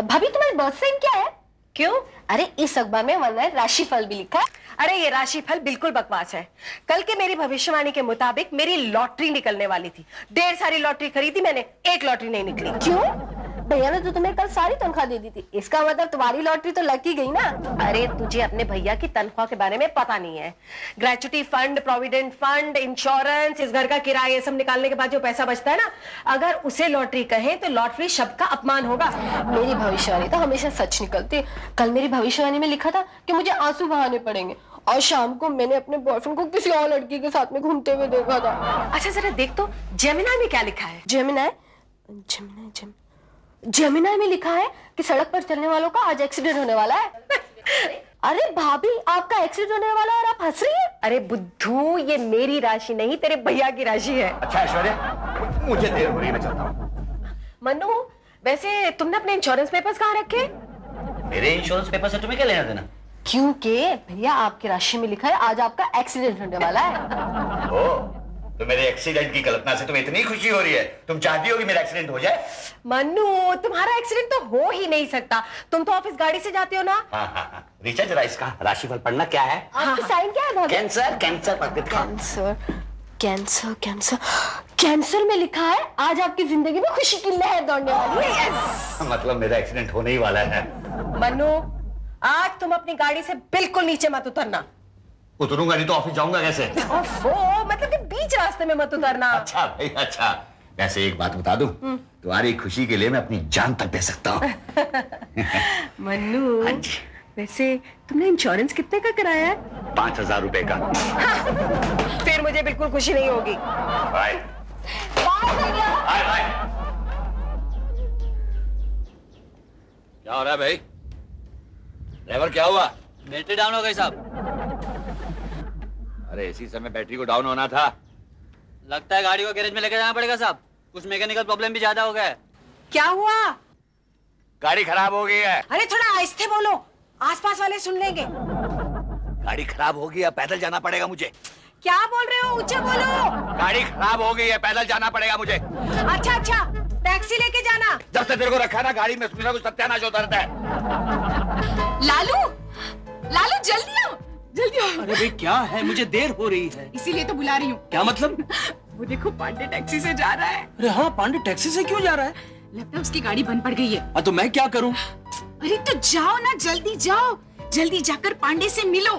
भाभी तुम्हारी birth sign क्या है? क्यों? अरे इस अखबार में वरना राशिफल भी लिखा है। अरे ये राशिफल बिल्कुल बकवास है। कल के मेरी भविष्यवाणी के मुताबिक मेरी लॉटरी निकलने वाली थी। ढेर सारी लॉटरी खरीदी मैंने, एक लॉटरी नहीं निकली। क्यों? भैया ने तो तुम्हें कल सारी तनख्वाह दे दी थी, इसका मतलब तुम्हारी लॉटरी तो लग ही गई ना। अरे तुझे अपने भैया की तनख्वाह के बारे में पता नहीं है। Gratuity fund, provident fund, insurance, इस घर का किराया, ये सब निकालने के बाद जो पैसा बचता है ना, अगर उसे लॉटरी कहे तो लॉटरी शब्द का अपमान होगा। मेरी भविष्यवाणी तो हमेशा सच निकलती। कल मेरी भविष्यवाणी में लिखा था कि मुझे आंसू बहाने पड़ेंगे, और शाम को मैंने अपने बॉयफ्रेंड को किसी और लड़की के साथ में घूमते हुए देखा था। अच्छा जरा देख तो जेमिनी में क्या लिखा है। जेमिनी में लिखा है कि सड़क पर चलने वालों का आज एक्सीडेंट होने वाला है। अरे भाभी, आपका एक्सीडेंट होने वाला है और आप हंस रही हैं? अरे बुद्धू, ये मेरी राशि नहीं तेरे भैया की राशि है। अच्छा ऐश्वर्या, मुझे देर हो रही है, मैं चलता हूँ। मनु, वैसे तुमने अपने इंश्योरेंस पेपर्स कहाँ रखे? मेरे इंश्योरेंस पेपर से तुम्हें क्या लेना देना? क्योंकि भैया आपकी राशि में लिखा है आज आपका एक्सीडेंट होने वाला है। ओ, तो मेरे एक्सीडेंट की कल्पना से तुम्हें इतनी खुशी हो रही है? तुम चाहती हो कि मेरा एक्सीडेंट हो जाए? मनु, तुम्हारा एक्सीडेंट तो हो ही नहीं सकता। तुम तो ऑफिस गाड़ी से जाते हो ना। हाँ। रीचा, जरा इसका राशिफल पढ़ना क्या है? आपकी साइन क्या है भाभी? कैंसर, कैंसर पढ़ के दिखाओ। कैंसर कैंसर कैंसर में लिखा है आज आपकी जिंदगी में खुशी की लहर दौड़ने वाली है। यस। मतलब मेरा एक्सीडेंट होने ही वाला है। मनु, आज तुम अपनी गाड़ी से बिल्कुल नीचे मत उतरना। उतरूंगा नहीं तो ऑफिस जाऊंगा कैसे? ओफो, मतलब कि बीच रास्ते में मत उतरना। अच्छा भाई, अच्छा। वैसे एक बात बता दूं, तुम्हारी खुशी के लिए मैं अपनी जान तक दे सकता हूँ। मनु, हाँ जी। वैसे तुमने इंश्योरेंस कितने का कराया है? 5,000 रुपए का। फिर मुझे बिल्कुल खुशी नहीं होगी। Bye bye bye. क्या हो रहा है भाई? ड्राइवर, क्या हुआ? बैटरी डाउन हो गई साहब। अरे इसी समय बैटरी को डाउन होना था। लगता है गाड़ी को गैरेज में लेके जाना पड़ेगा साहब, कुछ मैकेनिकल प्रॉब्लम भी ज्यादा हो गया है। क्या हुआ? गाड़ी खराब हो गई है। अरे थोड़ा आहिस्ते बोलो, आसपास वाले सुन लेंगे। गाड़ी खराब हो गई है, पैदल जाना पड़ेगा मुझे। क्या बोल रहे हो? ऊंचे बोलो। गाड़ी खराब हो गई है, पैदल जाना पड़ेगा मुझे। अच्छा, टैक्सी लेके जाना। जब से तेरे को रखा ना गाड़ी में, कुछ ना कुछ सत्यानाश होता रहता है। लालू जल्दी आओ, जल्दी आओ। अरे भाई क्या है, मुझे देर हो रही है। इसीलिए तो बुला रही हूँ। क्या मतलब? वो देखो, पांडे टैक्सी से जा रहा है। अरे हाँ, पांडे टैक्सी से क्यों जा रहा है? लगता है उसकी गाड़ी बंद पड़ गई है। तो मैं क्या करूं? अरे तो जाओ ना, जल्दी जाओ, जल्दी जाकर पांडे से मिलो,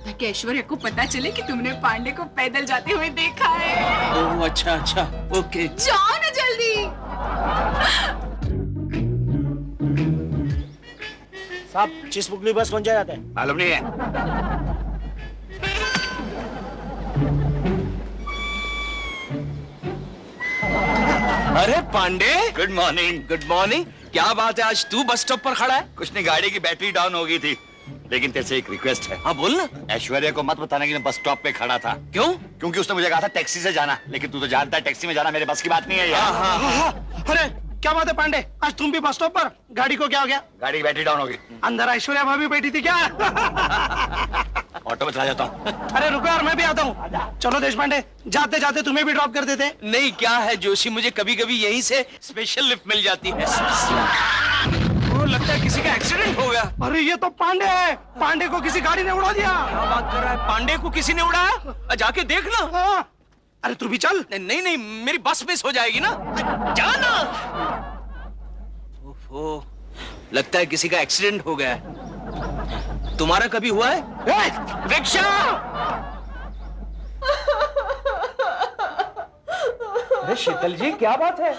ताकि ऐश्वर्या को पता चले कि तुमने पांडे को पैदल जाते हुए देखा है। ओह अच्छा, ओके। जाओ ना जल्दी। साहब, चिसमुकली बस कौन जाता है? मालूम नहीं है। अरे Pandey, good morning. Good morning. क्या बात है, आज तू बस स्टॉप पर खड़ा है? कुछ नहीं, गाड़ी की बैटरी डाउन हो गई थी। लेकिन तेरे से एक रिक्वेस्ट है। हाँ बोल ना। ऐश्वर्या को मत बताना कि मैं बस स्टॉप पे खड़ा था। क्यों? क्योंकि उसने मुझे कहा था टैक्सी से जाना, लेकिन तू तो जानता है टैक्सी में जाना मेरे बस की बात नहीं है यार। अरे क्या बात है पांडे, आज तुम भी बस स्टॉप पर? गाड़ी को क्या हो गया? गाड़ी की बैटरी डाउन हो गई। अंदर ऐश्वर्या भाभी बैठी थी क्या? ऑटो में चला जाता हूँ। अरे रुको यार, मैं भी आता हूँ। चलो देश पांडे, जाते जाते तुम्हें भी ड्रॉप कर देते। नहीं, क्या है जोशी, मुझे कभी कभी यहीं से स्पेशल लिफ्ट मिल जाती है। वो लगता है किसी का एक्सीडेंट हो गया। अरे ये तो पांडे है, पांडे को किसी गाड़ी ने उड़ा दिया। क्या बात कर रहा है? पांडे को किसी ने उड़ाया? जाके देखना। हाँ। अरे तू भी चल। नहीं, मेरी बस मिस हो जाएगी ना। जाना। ओहो, लगता है किसी का एक्सीडेंट हो गया है। तुम्हारा कभी हुआ है? रिक्शा! अरे शीतल जी, क्या बात है?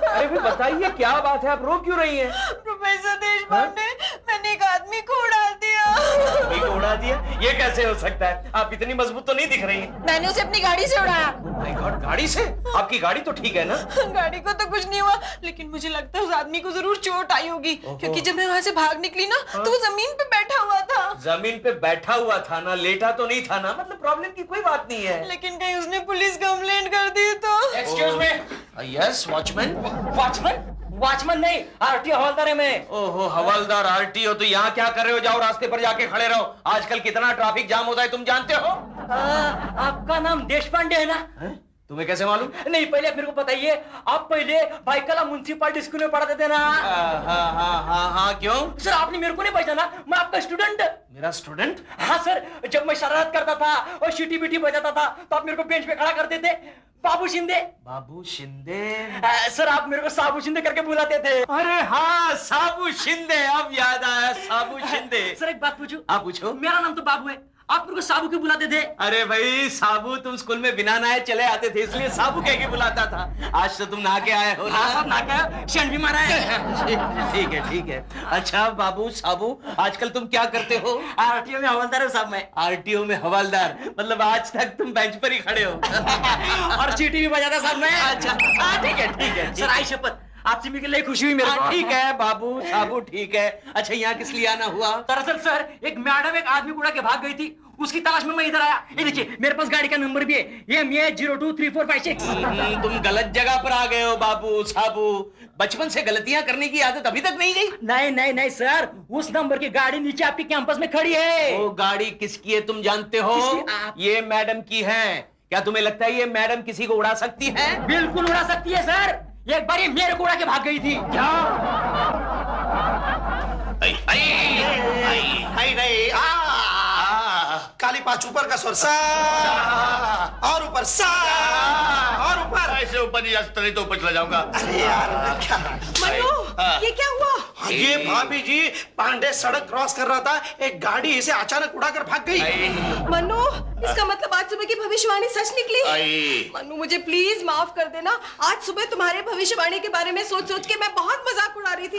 अरे भी बताइए, क्या बात है, आप रो क्यों रही हैं? प्रोफेसर देशपांडे, मैंने एक आदमी को उड़ा दिया। आदमी को उड़ा दिया? ये कैसे हो सकता है? आप इतनी मजबूत तो नहीं दिख रही हैं। मैंने उसे अपनी गाड़ी से उड़ाया। माय गॉड, गाड़ी से? आपकी गाड़ी तो ठीक है ना? गाड़ी को तो कुछ नहीं हुआ, लेकिन मुझे लगता है उस आदमी को जरूर चोट आई होगी, क्योंकि जब मैं वहाँ से भाग निकली ना, तो वो जमीन पे बैठा हुआ था। जमीन पे बैठा हुआ था ना, लेटा तो नहीं था ना? मतलब प्रॉब्लम की कोई बात नहीं है। लेकिन कहीं उसने पुलिस कंप्लेंट कर दी तो? Excuse me. Yes, watchman. Watchman नहीं, आरटीओ हवलदार है मैं। ओहो, हवलदार, आरटीओ, तो यहाँ क्या कर रहे हो? जाओ रास्ते पर जाके खड़े रहो। आजकल कितना ट्रैफिक जाम होता है तुम जानते हो? आपका नाम देशपांडे है ना? तुम्हें कैसे मालूम? नहीं, पहले आप मेरे को बताइए, आप पहले भाईकला म्युनिसिपल स्कूल में पढ़ाते थे ना? हाँ, क्यों? सर आपने मेरे को नहीं पहचाना, मैं आपका स्टूडेंट। मेरा स्टूडेंट? हाँ सर, जब मैं शरारत करता था और सीटी बीटी बजाता था तो आप मेरे को बेंच पे खड़ा करते थे, बाबू शिंदे। बाबू शिंदे? सर आप मेरे को साबू शिंदे करके बुलाते थे। अरे हाँ, साबू शिंदे, अब याद आया, साबू शिंदे। सर एक बात पूछूं? आप पूछो। मेरा नाम तो बाबू है, आप मेरे को साबू क्यों बुलाते थे? अरे भाई साबू, तुम स्कूल में बिना नहाए चले आते थे, इसलिए साबू कह के बुलाता था। आज तो तुम नहा के आए हो ना? हाँ साहब, नाका शेंड भी मारा है। ठीक है। अच्छा बाबू साबू, आजकल तुम क्या करते हो? आरटीओ में हवलदार हूँ साहब मैं। आरटीओ में हवलदार? मतलब आज तक तुम बेंच पर ही खड़े हो? और सीटी भी बजाता साहब मैं। अच्छा, ठीक है। सर आई शपथ, आपसे मिलकर लिए खुशी हुई मेरे को। ठीक है बाबू साबू, ठीक है। अच्छा यहाँ किस लिए आना हुआ? दरअसल सर, एक मैडम एक आदमी को उड़ा के भाग गई थी, उसकी तलाश में मैं इधर आया। ये देखिए मेरे पास गाड़ी का नंबर भी है, ये MA 023456। तुम गलत जगह पर आ गए हो बाबू साबू। बचपन से गलतियां करने की आदत अभी तक नहीं गई? नहीं सर, उस नंबर की गाड़ी नीचे आपके कैंपस में खड़ी है। वो गाड़ी किसकी है तुम जानते हो? ये मैडम की है। क्या तुम्हें लगता है ये मैडम किसी को उड़ा सकती है? बिल्कुल उड़ा सकती है सर, एक बार ये मेरे को उड़ा के भाग गई थी। क्या? नहीं काली पांच ऊपर का स्वर सा और ऊपर सा और ऊपर। ऐसे ऊपर नहीं जा सकता, नहीं तो ऊपर चला जाऊंगा। अरे यार क्या मनु, ये क्या हुआ? ये भाभी जी, पांडे सड़क क्रॉस कर रहा था, एक गाड़ी इसे अचानक उड़ाकर भाग गई। मनु, इसका मतलब आज सुबह की भविष्यवाणी सच निकली? मनु मुझे प्लीज माफ कर देना, आज सुबह तुम्हारे भविष्यवाणी के बारे में सोच सोच के मैं बहुत मजाक उड़ा रही थी।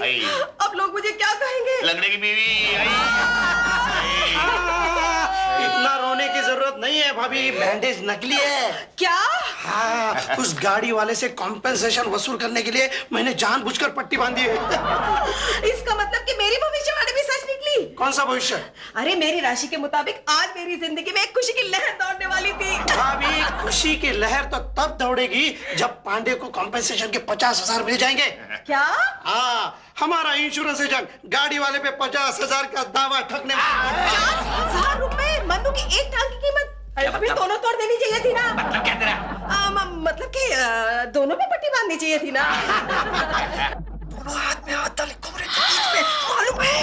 अब लोग मुझे क्या कहेंगे? लगने की बीवी। इतना रोने की जरूरत नहीं है भाभी, बैंडेज नकली है। क्या? हाँ, उस गाड़ी वाले से कॉम्पेंसेशन वसूल करने के लिए मैंने जानबूझकर पट्टी बांधी है। इसका मतलब कि मेरी भविष्यवाणी भी सच निकली? कौन सा भविष्य? अरे मेरी राशि के मुताबिक आज मेरी जिंदगी में एक खुशी की लहर दौड़ने वाली थी। भाभी खुशी की लहर तो तब दौड़ेगी जब पांडे को कॉम्पेंसेशन के 50,000 मिल जाएंगे। क्या? हाँ, हमारा इंश्योरेंस एजेंट गाड़ी वाले पे 50,000 का दावा ठोकने वाला है। 50,000 रुपए? मनु की एक टांग की कीमत अभी दोनों तोड़ देनी चाहिए थी ना? मतलब क्या तेरा? मतलब कि दोनों पे पट्टी बांधनी चाहिए थी ना? दोनों हाथ में हाथ डाले कोमरे के बीच में, मालूम है?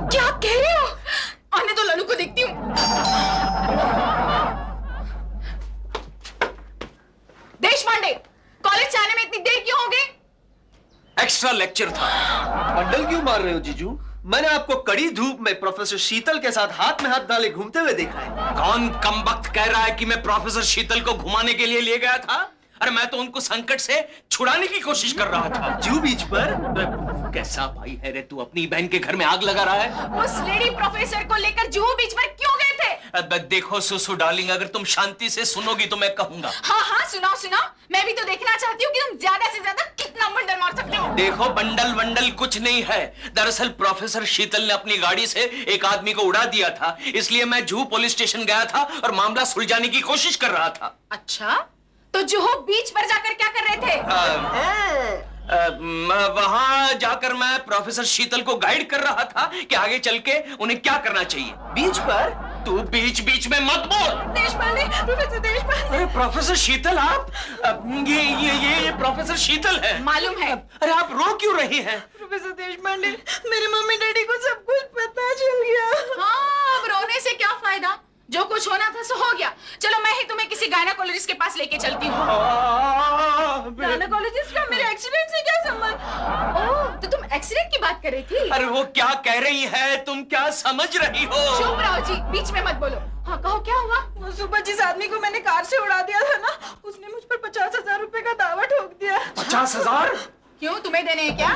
क्या कह रहे हो? आने तो लल्लू को देखती हूँ। देशपांडे, कॉलेज से आने में इतनी देर क्यों हो गई? एक्स्ट्रा लेक्चर था। बंडल क्यों मार रहे हो जीजू? मैंने आपको कड़ी धूप में प्रोफेसर शीतल के साथ हाथ में हाथ डाले घूमते हुए देखा है। कौन कमबख्त कह रहा है कि मैं प्रोफेसर शीतल को घुमाने के लिए ले गया था? अरे मैं तो उनको संकट से छुड़ाने की कोशिश कर रहा था। जू बीच पर। कैसा भाई है रे तू, अपनी बहन के घर में आग लगा रहा है? उस लेडी प्रोफेसर को लेकर जुहू बीच पर क्यों गए थे? देखो सुसु डार्लिंग, अगर तुम शांति से सुनोगी तो मैं कहूंगा। हाँ सुनाओ, मैं भी तो देखना चाहती हूँ कि तुम ज्यादा से ज्यादा कितना बंडल मार सकते हो। देखो बंडल वंडल कुछ नहीं है। दरअसल प्रोफेसर शीतल ने अपनी गाड़ी से एक आदमी को उड़ा दिया था, इसलिए मैं जुहू पुलिस स्टेशन गया था और मामला सुलझाने की कोशिश कर रहा था। अच्छा, तो जुहू बीच पर जाकर क्या कर रहे थे? वहां जाकर मैं प्रोफेसर शीतल को गाइड कर रहा था कि आगे चल के उन्हें क्या करना चाहिए। बीच पर? तू बीच बीच में मत बोल। देशपांडे, प्रोफेसर देशपांडे। अरे प्रोफेसर शीतल आप? ये प्रोफेसर शीतल है। मालूम है। अरे आप रो क्यों रही हैं? प्रोफेसर देशपांडे, मेरे मम्मी डैडी को सब कुछ पता चल गया। हाँ, अब रोने से क्या फायदा, जो कुछ होना था सो हो गया। चलो मैं ही तुम्हें किसी गायनेकोलॉजिस्ट के पास लेके चलती हूँ। गायनेकोलॉजिस्ट का मेरे एक्सीडेंट से क्या संबंध? ओह, तो तुम एक्सीडेंट की बात कर रही थी? अरे वो क्या कह रही है, तुम क्या समझ रही हो? चुप रहो जी, बीच में मत बोलो। हाँ कहो, क्या हुआ? वो सुबह जिस आदमी को मैंने कार से उड़ा दिया था ना, उसने मुझ पर 50,000 रुपए का दावा ठोक दिया। 50,000? क्यों, तुम्हें देने हैं क्या?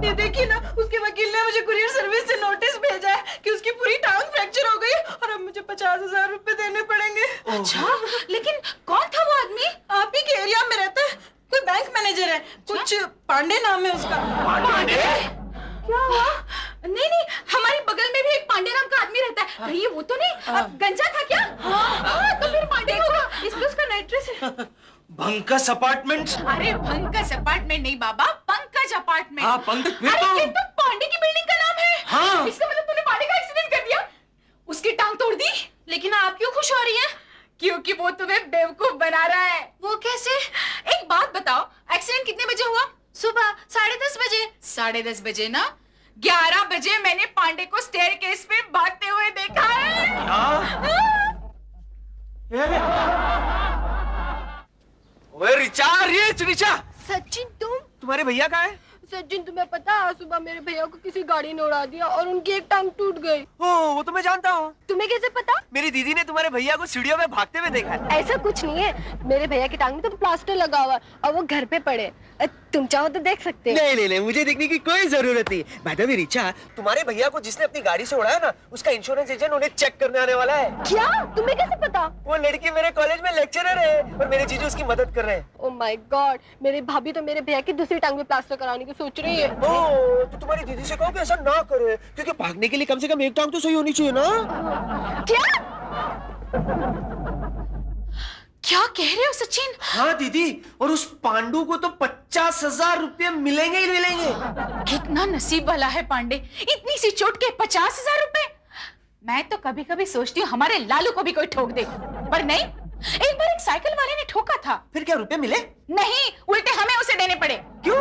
ये देखिए ना, उसके वकील ने मुझे कुरियर सर्विस से नोटिस भेजा है कि उसकी पूरी टांग फ्रैक्चर हो गई और अब मुझे 50,000 रुपए देने पड़ेंगे। अच्छा, लेकिन कौन था वो आदमी? आप ही के एरिया में रहता है, कोई बैंक मैनेजर है, कुछ पांडे नाम है उसका। पांडे? क्या हुआ? नहीं, हमारे बगल में भी एक पांडे नाम का आदमी रहता है। ये वो तो नहीं, गंजा था क्या? हाँ, तो फिर पांडे होगा, इसलिए उसका एड्रेस है। भंकस अपार्टमेंट? अरे भंकस अपार्टमेंट नहीं बाबा, पंकज अपार्टमेंट। हाँ पंकज, फिर अरे तो ये तो पांडे की बिल्डिंग का नाम है। हाँ। इसका मतलब तूने पांडे का एक्सीडेंट कर दिया, उसकी टांग तोड़ दी। लेकिन आप क्यों खुश हो रही हैं? क्योंकि वो तुम्हें बेवकूफ बना रहा है। वो कैसे? 10:30 बजे ना, 11 बजे मैंने पांडे को स्टेयरकेस पे भागते हुए देखा है। ओए रिचा, रिचा, सचिन तुम? तुम्हारे भैया कहाँ है? सचिन तुम्हें पता है आज सुबह मेरे भैया को किसी गाड़ी ने उड़ा दिया और उनकी एक टांग टूट गई। ओ, वो तो मैं जानता हूँ। तुम्हें कैसे पता? मेरी दीदी ने तुम्हारे भैया को सीढ़ियों में भागते हुए देखा है। ऐसा कुछ नहीं है, मेरे भैया की टांग में तो प्लास्टर लगा हुआ है और वो घर पे पड़े। तुम चाहो तो देख सकते हो। नहीं, मुझे देखने की कोई जरूरत नहीं। बाय द वे रिचा, तुम्हारे भैया को जिसने अपनी गाड़ी से उड़ाया ना, उसका इंश्योरेंस एजेंट उन्हें चेक करने आने वाला है। क्या? तुम्हें कैसे पता? वो लड़की मेरे कॉलेज में लेक्चरर है और मेरे जीजू उसकी मदद कर रहे हैं। ओह माय गॉड, मेरी भाभी तो मेरे भैया की दूसरी टांग में प्लास्टर कराने की सोच रही है। ओ, तो तुम्हारी दीदी से कहो कि ऐसा ना करे, क्योंकि भागने के लिए कम से कम एक टांग तो सही होनी चाहिए ना। क्या कह रहे हो सचिन? हाँ दीदी, और उस पांडु को तो 50,000 रुपये मिलेंगे ही मिलेंगे। कितना नसीब वाला है पांडे, इतनी सी चोट के 50,000 रुपए। मैं तो कभी कभी सोचती हूँ हमारे लालू को भी कोई ठोक दे, पर नहीं। एक बार एक साइकिल वाले ने ठोका था। फिर क्या रुपए मिले? नहीं, उल्टे हमें उसे देने पड़े। क्यों?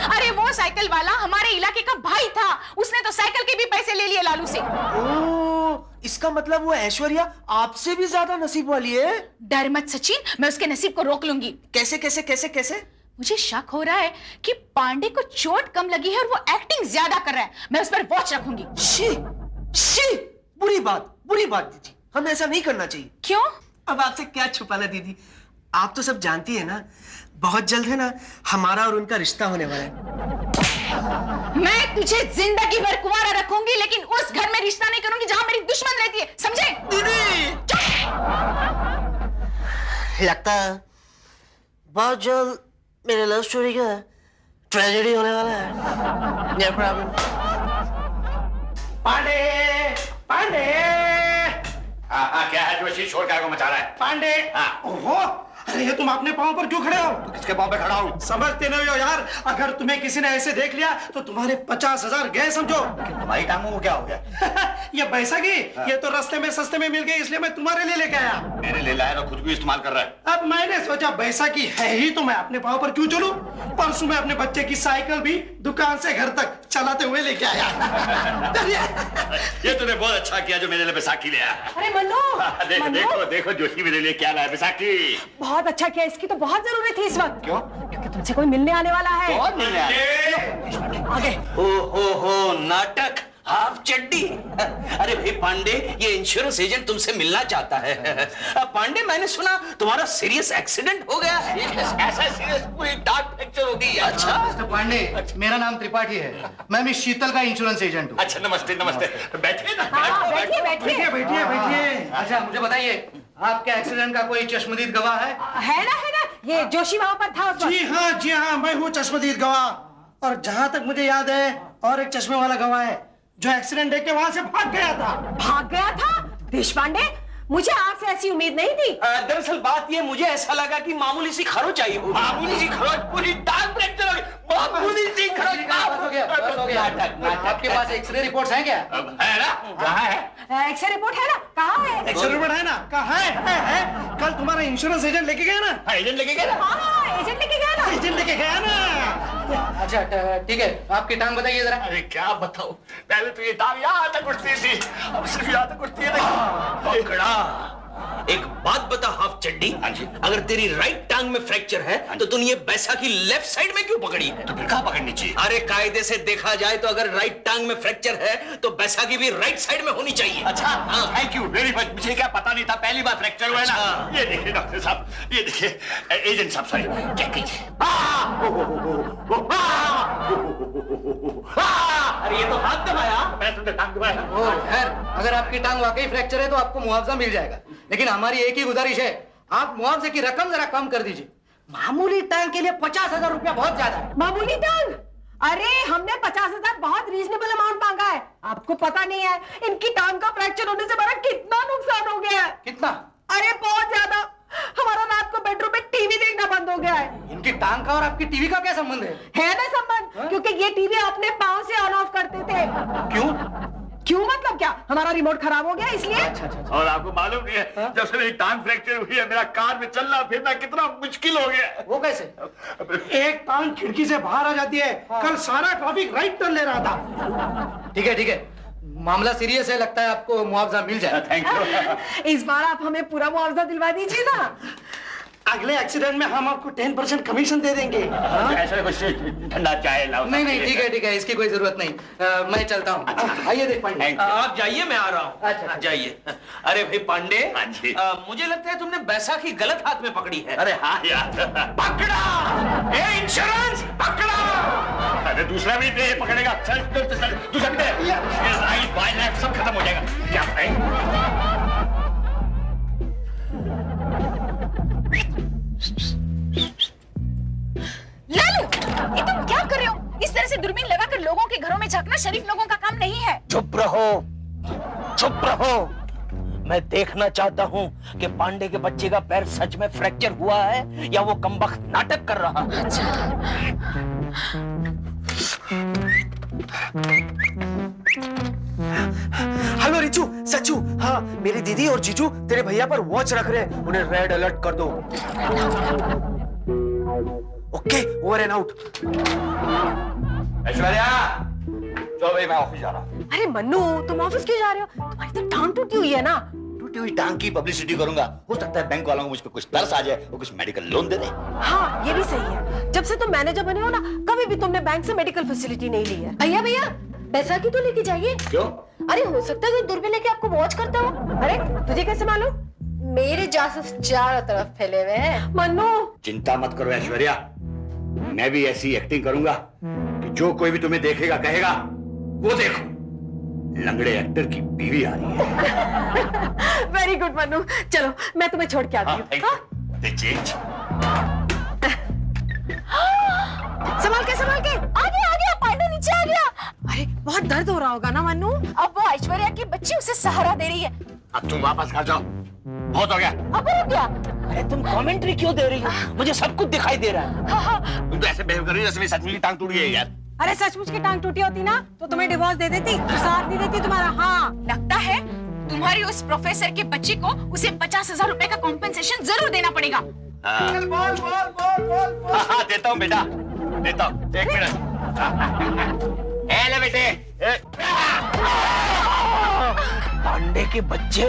अरे वो साइकिल वाला हमारे इलाके का भाई था, उसने तो साइकिल के भी पैसे ले लिए लालू से। ओ, इसका मतलब वो ऐश्वर्या आपसे भी ज्यादा नसीब वाली है। डर मत सचिन, मैं उसके नसीब को रोक लूंगी। कैसे कैसे कैसे कैसे? मुझे शक हो रहा है कि पांडे को चोट कम लगी है और वो एक्टिंग ज्यादा कर रहा है। मैं उस पर वॉच रखूंगी। शी, बुरी बात दीदी, हमें ऐसा नहीं करना चाहिए। क्यों? अब आपसे क्या छुपाना दीदी, आप तो सब जानती है ना। बहुत जल्द है ना हमारा और उनका रिश्ता होने वाला है। मैं तुझे जिंदगी भर कुंवारा रखूंगी, लेकिन उस घर में रिश्ता नहीं करूंगी जहां मेरी दुश्मन रहती है, समझे? दीदी, लगता है बहुत जल्द मेरे लव स्टोरी का ट्रेजेडी होने वाला है। No problem। पांडे, क्या है जोशी, शोर क्या को मचा रहा है? पांडे, ओहो, अरे ये तुम अपने पांव पर क्यों खड़े हो? तो किसके पाँव पे खड़ा हूँ? समझते नहीं हो यार, अगर तुम्हें किसी ने ऐसे देख लिया तो तुम्हारे 50,000 गए समझो। तुम्हारी टांगों को क्या हो गया? ये पैसा की, ये तो रास्ते में सस्ते में मिल गई, इसलिए मैं तुम्हारे लिए लेके आया। मेरे ले लाया ना, खुद भी इस्तेमाल कर रहा है। अब मैंने सोचा पैसा की है ही तो मैं अपने पांव पर क्यों चलूं। परसों मैं अपने बच्चे की साइकिल भी दुकान से घर तक चलाते हुए लेके आया। ये तूने बहुत अच्छा किया जो मेरे लिए बैसाखी ले आया। अरे मन्नू, देखो जोशी मेरे लिए क्या लाया बैसाखी। बहुत अच्छा किया, इसकी तो बहुत जरूरत थी इस वक्त। क्यों? क्योंकि तुमसे कोई मिलने आने वाला है। कौन मिलने आया? आगे। हो नाटक, हाफ चड्डी। अरे भाई पांडे, ये इंश्योरेंस एजेंट तुमसे मिलना चाहता है। पांडे, मैंने सुना तुम्हारा सीरियस एक्सीडेंट हो गया है। ऐसा सीरियस, पूरी टांग फ्रैक्चर हो गई। अच्छा मिस्टर पांडे, मेरा नाम त्रिपाठी है, मैं मिस शीतल का इंश्योरेंस एजेंट हूँ। अच्छा, नमस्ते नमस्ते, बैठिए ना। बैठिए बैठिए। बैठिए। अच्छा मुझे बताइए, आपके एक्सीडेंट का कोई चश्मदीद गवाह है? है ना, ये जोशी वहां पर था उस वक्त। जी हाँ, मैं हूँ चश्मदीद गवाह। और जहाँ तक मुझे याद है और एक चश्मे वाला गवाह है जो एक्सीडेंट देख के वहां से भाग गया था। भाग गया था? देश पांडे, मुझे आपसे ऐसी उम्मीद नहीं थी। दरअसल बात ये, मुझे ऐसा लगा कि मामूली सी खरोच आई हो। मामूली सी खरोच, पूरी टांग फ्रैक्चर हो गई। मामूली सी खरोच। बस हो गया। आपके पास एक्सरे रिपोर्ट्स हैं क्या? है ना? कहाँ है? एक्सरे रिपोर्ट है ना? कहाँ है? एक्सरे रिपोर्ट है ना? कहाँ है? कल तुम्हारा इंश्योरेंस एजेंट लेके गया ना? एजेंट लेके गया ना? हाँ, एजेंट लेके गया ना? एजेंट लेके गया ना? अच्छा ठीक है, आपकी टांग बताइए जरा। अरे क्या बताऊं, पहले तो ये टांग यहाँ तक उठती थी, अब सिर्फ यहाँ तक उठती है। पकड़ा। एक बात बता हाफ चड्डी, अगर तेरी राइट टांग में फ्रैक्चर है तो तूने ये बैसाखी लेफ्ट साइड में क्यों पकड़ी है? तो फिर कहाँ पकड़नी चाहिए? अरे कायदे से देखा जाए तो अगर राइट टांग में फ्रैक्चर है तो बैसाखी भी राइट साइड में होनी चाहिए। अच्छा, थैंक यू वेरी मच, मुझे क्या पता नहीं था, पहली बार फ्रैक्चर हुआ है ना। ये देखिए डॉक्टर साहब, ये देखिए एजेंट साहब, सॉरी, चेक कीजिए। अरे ये तो हाथ दबाया। मैं तुमने टांग दबाया। खैर, अगर आपकी टांग वाकई फ्रैक्चर है तो आपको मुआवजा मिल जाएगा, लेकिन हमारी एक ही गुजारिश है, आप मुआवजे की रकम जरा कम कर दीजिए। मामूली टांग के लिए 50,000 रुपया बहुत ज्यादा है। मामूली टांग? अरे हमने 50,000 बहुत रीजनेबल अमाउंट मांगा है। आपको पता नहीं है इनकी टांग का फ्रैक्चर होने से हमारा कितना नुकसान हो गया है। कितना? अरे बहुत ज्यादा। हमारा रात को बेडरूम में टीवी देखना बंद हो गया है। इनकी टांग का और आपकी टीवी का क्या संबंध है? है ना संबंध? क्योंकि ये टीवी अपने पाँव से ऑन ऑफ करते थे। क्यों? क्यों मतलब क्या? हमारा रिमोट खराब हो गया इसलिए? और आपको मालूम नहीं है जब से मेरी टांग फ्रैक्चर हुई है मेरा कार में चलना फिरना कितना मुश्किल हो गया। वो कैसे? एक टांग खिड़की से बाहर आ जाती है। कल सारा ट्रैफिक राइट टर्न ले रहा था। ठीक है, मामला सीरियस है, लगता है आपको मुआवजा मिल जाए। Thank you. इस बार आप हमें पूरा मुआवजा दिलवा दीजिए ना। अगले एक्सीडेंट में हम आपको 10% कमीशन दे देंगे। ऐसा कुछ ठंडा चाय लाओ। नहीं, ठीक है, इसकी कोई जरूरत नहीं। मैं चलता हूँ। आइए देख पांडे। आप जाइए, मैं आ रहा हूँ। अच्छा। जाइए। अरे भाई पांडे, हाँ जी। मुझे लगता है तुमने बैसाखी गलत हाथ में पकड़ी है। अरे हाँ यार। पकड़ा, ए इंश्योरेंस पकड़ा। अरे दूसरा भी दे पकड़ेगा। दूसरा भी दे। राइट बाय लेफ्ट सब खत्म हो जाएगा। क्या भाई? लालू, ये तुम क्या कर रहे हो? इस तरह से दूरबीन लगाकर लोगों के घरों में झांकना शरीफ लोगों का काम नहीं है। चुप रहो। मैं देखना चाहता हूँ कि पांडे के बच्चे का पैर सच में फ्रैक्चर हुआ है या वो कमबख्त नाटक कर रहा है। हेलो रिचू, सचू, हाँ मेरी दीदी और जीजू तेरे भैया पर वॉच रख रहे हैं, उन्हें रेड अलर्ट कर दो। Okay, over and out. Aishwarya, चलो भाई मैं ऑफिस जा रहा हूँ। अरे मन्नू, तुम ऑफिस क्यों जा रहे हो? तुम्हारी तो टांग टूटी हुई है ना। टूटी हुई टांग की पब्लिसिटी करूंगा। हो सकता है बैंक वालों को मुझ पे कुछ तरस आ जाए और कुछ मेडिकल लोन दे दे। हाँ, ये भी सही है। जब से तुम मैनेजर बने हो ना, कभी भी तुमने बैंक से मेडिकल फैसिलिटी नहीं ली है। भैया बैसाखी तो लेके जाइए। क्यों? अरे हो सकता है कोई दूरबीन लेके आपको वॉच करता हो। अरे तुझे कैसे मालूम? मेरे जासूस चारों तरफ फैले हुए हैं। मन्नू, चिंता मत करो ऐश्वर्या, मैं भी ऐसी एक्टिंग करूंगा कि जो कोई भी तुम्हें देखेगा कहेगा वो देखो लंगड़े एक्टर की बीवी आ रही है। Very good Mannu. चलो मैं तुम्हें छोड़ के आती हूँ। हाँ? संभाल के आ गया पांडे नीचे आ गया। अरे बहुत दर्द हो रहा होगा ना मन्नू? अब वो ऐश्वर्या की बच्ची उसे सहारा दे रही है। अब तुम वापस घर जाओ, बहुत हो गया। अब रुक गया। अरे तुम कमेंट्री क्यों दे रही हो? मुझे सब कुछ दिखाई दे रहा है। तुम तो ऐसे बिहेव कर रही हो जैसे मेरी सचमुच की टांग टूट गई है यार। अरे सचमुच की टांग टूटी होती ना तो तुम्हें डिवोर्स दे देती, तो साथ नहीं देती तुम्हारा। हाँ, लगता है तुम्हारी उस प्रोफेसर के बच्ची को उसे 50,000 रुपए का कॉम्पेंसेशन जरूर देना पड़ेगा। हाँ, देता हूँ बेटा, देता हूँ। एक मिनट। ले बेटे। पांडे के बच्चे,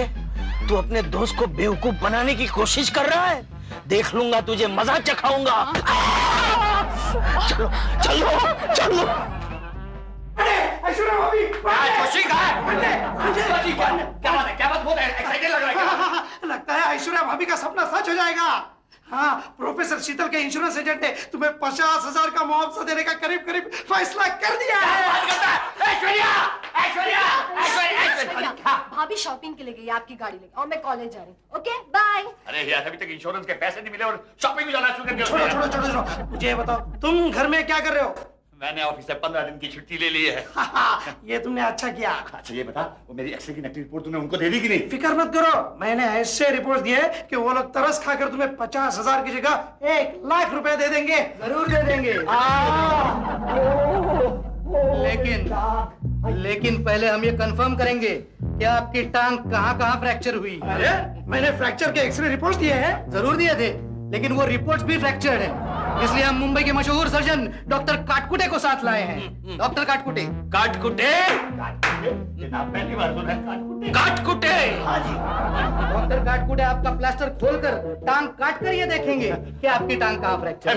तू अपने दोस्त को बेवकूफ बनाने की कोशिश कर रहा है। देख लूंगा तुझे, मजा चखाऊंगा। चलो। ऐश्वर्या भाभी, खुशी कहाँ है? क्या बात बहुत एक्साइटेड लग रहा है। लगता है ऐश्वर्या भाभी का सपना सच हो जाएगा। हाँ, प्रोफेसर शीतल के इंश्योरेंस एजेंट ने तुम्हें 50,000 का मुआवजा देने का करीब फैसला कर दिया है। ऐश्वर्या, भाभी शॉपिंग के लिए गई आपकी गाड़ी लेके और मैं कॉलेज जा रही हूँ। Okay bye. अरे यार अभी तक इंश्योरेंस के पैसे नहीं मिले और शॉपिंग भी जाना शुरू कर दिया। छोड़ो, मुझे ये बताओ, तुम घर में क्या कर रहे हो? मैंने ऑफिस से 15 दिन की छुट्टी ले ली है। ये तुमने अच्छा किया। अच्छा ये बता, वो मेरी एक्सरे की नकली रिपोर्ट तूने उनको दे दी कि नहीं? फिक्र मत करो, मैंने ऐसे रिपोर्ट दिए कि वो लोग तरस खाकर तुम्हें 50,000 की जगह 1,00,000 रुपए दे देंगे। जरूर दे देंगे। लेकिन पहले हम ये कंफर्म करेंगे कि आपकी टांग कहाँ फ्रैक्चर हुई। अरे मैंने फ्रैक्चर के एक्सरे रिपोर्ट दिए हैं। जरूर दिए थे, लेकिन वो रिपोर्ट्स भी फ्रैक्चर्ड है। इसलिए हम मुंबई के मशहूर सर्जन डॉक्टर काटकुटे को साथ लाए हैं। डॉक्टर काटकुटे। पहली बार सुना है काटकुटे। हाँ जी। डॉक्टर काटकुटे आपका प्लास्टर खोलकर टांग काट कर ये देखेंगे कि आपकी टांग कहाँ फ्रैक्चर है।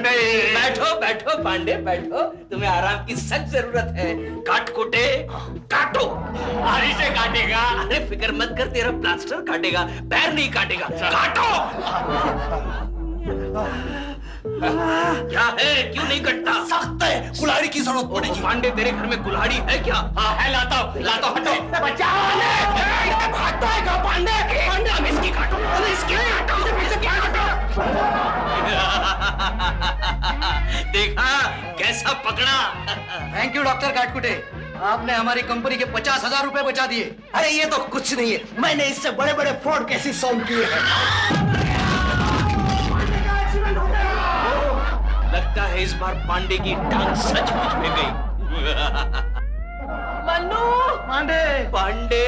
बैठो पांडे, बैठो। तुम्हें आराम की सख्त जरूरत है। काटकुटे, काटो। आरी से काटेगा। अरे फिक्र मत कर, तेरा प्लास्टर काटेगा, पैर नहीं काटेगा। काटो। क्या है, क्यों नहीं कटता? सख्त है, कुल्हाड़ी की जरूरत पड़ेगी। पांडे तेरे घर में कुल्हाड़ी है क्या? हाँ है, लाता हूँ, हटो। भागता है पांडे, अब इसकी काटो, देखा कैसा पकड़ा। थैंक यू डॉक्टर काटकुटे, आपने हमारी कंपनी के 50,000 रुपए बचा दिए। अरे ये तो कुछ नहीं है, मैंने इससे बड़े फ्रॉड केसेस सॉल्व किए हैं। लगता है इस बार पांडे की टांग सचमुच में गई। मन्नू, पांडे पांडे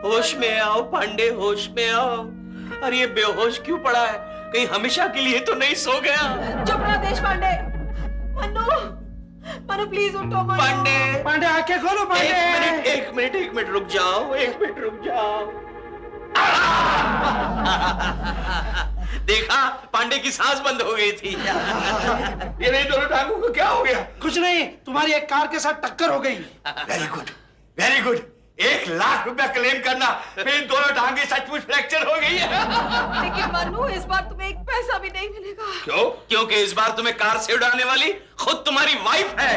होश में आओ, पांडे होश में आओ। अरे ये बेहोश क्यों पड़ा है? कहीं हमेशा के लिए तो नहीं सो गया? चुप रहो देश पांडे। मनु, मनु प्लीज उठो मनु। पांडे, पांडे आंखें खोलो पांडे। एक मिनट रुक जाओ, एक मिनट रुक जाओ। देखा, पांडे की सांस बंद हो गई थी। ये नहीं, दोनों टांगों को क्या हो गया? कुछ नहीं, तुम्हारी एक कार के साथ टक्कर हो गई। Very good, very good. 1,00,000 रुपया क्लेम करना। मेरी दोनों टांगे सचमुच फ्रैक्चर हो गई है। लेकिन मनु, इस बार तुम्हें एक पैसा भी नहीं मिलेगा। क्यों? क्योंकि इस बार तुम्हें कार से उड़ाने वाली खुद तुम्हारी वाइफ है।